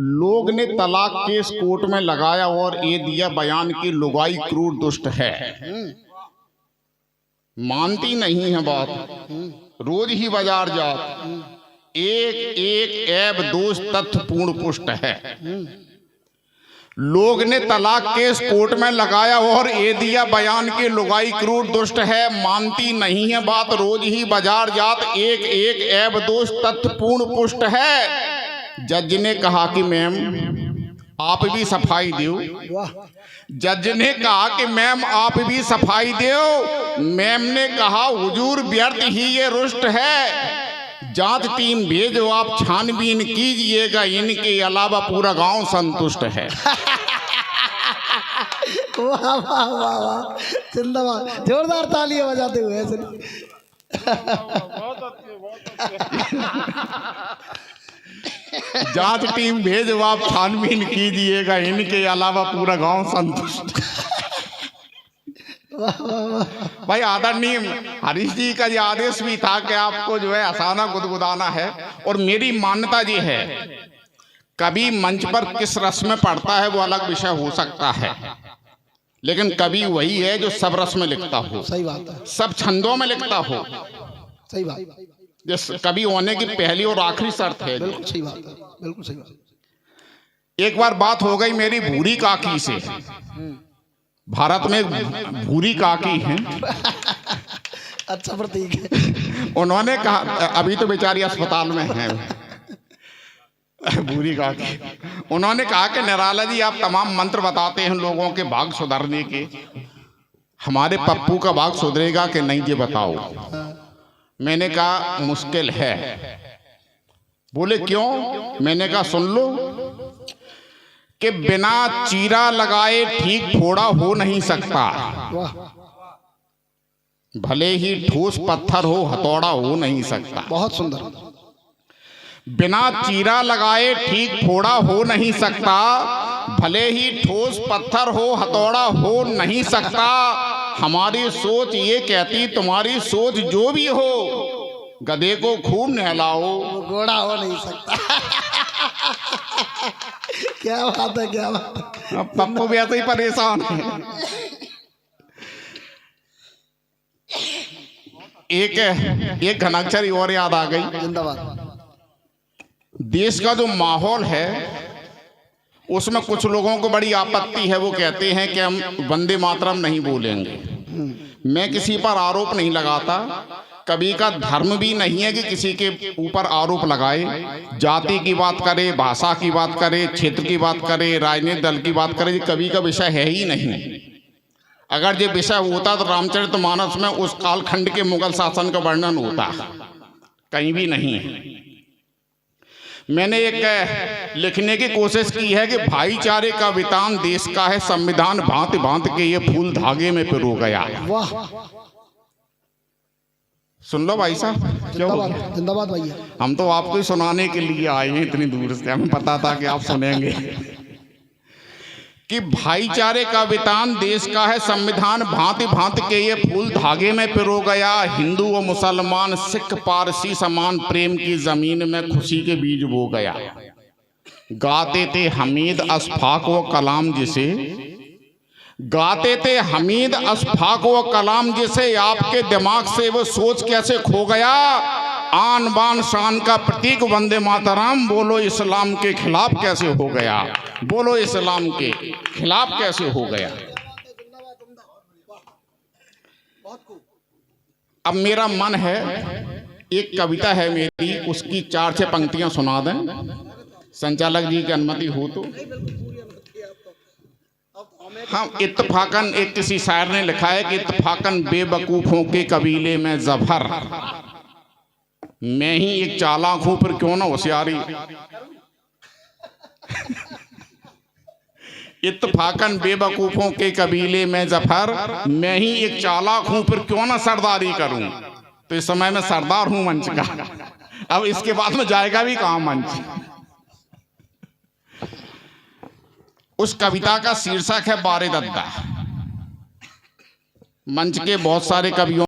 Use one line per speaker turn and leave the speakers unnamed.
लोग ने तलाक केस कोर्ट में लगाया और ये दिया बयान की लुगाई क्रूर दुष्ट है। मानती नहीं है बात, रोज ही बाजार जात, एक एक ऐब दोष तथ्य पूर्ण पुष्ट है। लोग ने तलाक केस कोर्ट में लगाया और ये दिया बयान की लुगाई क्रूर दुष्ट है। मानती नहीं है बात, रोज ही बाजार जात, एक एक ऐब दोष तथ्य पूर्ण पुष्ट है। जज ने कहा कि मैम आप भी सफाई दो। जज ने कहा कि मैम आप भी सफाई दो। मैम ने कहा हुजूर व्यर्थ ही ये रुष्ट है। जांच टीम भेजो आप छानबीन कीजिएगा, इनके अलावा पूरा गांव संतुष्ट है।
वाह वाह वाह वाह, जिंदाबाद, जोरदार तालियां बजाते हुए
जांच टीम भेजो आप छानबीन कीजिएगा, इनके अलावा पूरा गांव संतुष्ट। भाई आदरणीय हरीश जी का ये आदेश भी था कि आपको जो है हंसाना गुदगुदाना है। और मेरी मान्यता ये है, कभी मंच पर किस रस में पढ़ता है वो अलग विषय हो सकता है, लेकिन कभी वही है जो सब रस में लिखता हो।
सही बात है,
सब छंदों में लिखता हो।
सही बात,
जिस कभी होने की पहली और आखिरी शर्त है।
बिल्कुल सही बात है, बिल्कुल सही बात।
एक बार बात हो गई मेरी भूरी काकी से। भारत में एक भूरी काकी हैं।
अच्छा प्रतीक है।
उन्होंने कहा, अभी तो बेचारी अस्पताल में है भूरी काकी। उन्होंने कहा कि निराला जी आप तमाम मंत्र बताते हैं लोगों के भाग सुधरने के, हमारे पप्पू का भाग सुधरेगा कि नहीं ये बताओ। मैंने कहा मुश्किल है। बोले क्यों? मैंने कहा सुन लो कि बिना चीरा लगाए ठीक फोड़ा हो नहीं सकता। भले ही ठोस पत्थर हो हथौड़ा हो नहीं सकता।
बहुत सुंदर।
बिना चीरा लगाए ठीक फोड़ा हो नहीं सकता, भले ही ठोस पत्थर हो हथौड़ा हो नहीं सकता। हमारी सोच ये कहती तुम्हारी सोच जो भी हो, गधे को खूब नहलाओ
घोड़ा हो नहीं सकता। क्या बात है, क्या बात है।
पप्पू भी ऐसे ही परेशान है। एक घनाक्षरी और याद आ गई।
जिंदाबाद।
देश का जो माहौल है उसमें कुछ लोगों को बड़ी आपत्ति है। वो कहते हैं कि हम वंदे मातरम नहीं बोलेंगे। मैं किसी पर आरोप नहीं लगाता, कभी का धर्म भी नहीं है कि किसी के ऊपर आरोप लगाए। जाति की बात करे, भाषा की बात करे, क्षेत्र की बात करे, राजनीतिक दल की बात करे, कभी का विषय है ही नहीं। अगर ये विषय होता तो रामचरितमानस में उस कालखंड के मुगल शासन का वर्णन होता, कहीं भी नहीं है। मैंने एक लिखने की कोशिश की है कि भाईचारे का वितान देश का है, संविधान भांति भांति के ये फूल धागे में पिरो गया।
वाह,
सुन लो भाई साहब।
जिंदाबाद, जिंदाबाद भैया।
हम तो आपको ही सुनाने के लिए आए हैं इतनी दूर से, हमें पता था कि आप सुनेंगे। कि भाईचारे का वितान देश का है, संविधान भांति भांति के ये फूल धागे में पिरो गया। हिंदू व मुसलमान सिख पारसी समान प्रेम की जमीन में खुशी के बीज बो गया। गाते थे हमीद अशफाक व कलाम जिसे, गाते थे हमीद अशफाक व कलाम जिसे, आपके दिमाग से वो सोच कैसे खो गया। आन बान शान का प्रतीक वंदे मातरम, बोलो इस्लाम के खिलाफ कैसे हो गया। बोलो इस्लाम के खिलाफ कैसे हो गया। अब मेरा मन है, एक कविता है मेरी, उसकी 4-6 पंक्तियां सुना दें, संचालक जी की अनुमति हो तो। हाँ, इत्तफाकन एक किसी शायर ने लिखा है कि इत्तफाकन बेवकूफों के कबीले में जफर, मैं ही एक चालाक हूं फिर क्यों ना होशियारी। इत्तफाकन बेवकूफों के कबीले में जफर, मैं ही एक चालाक हूं फिर क्यों ना सरदारी करूं। तो इस समय मैं सरदार हूं मंच का, अब इसके बाद में जाएगा भी कहां मंच। उस कविता का शीर्षक है बारे दद्दा। मंच के बहुत सारे कवियों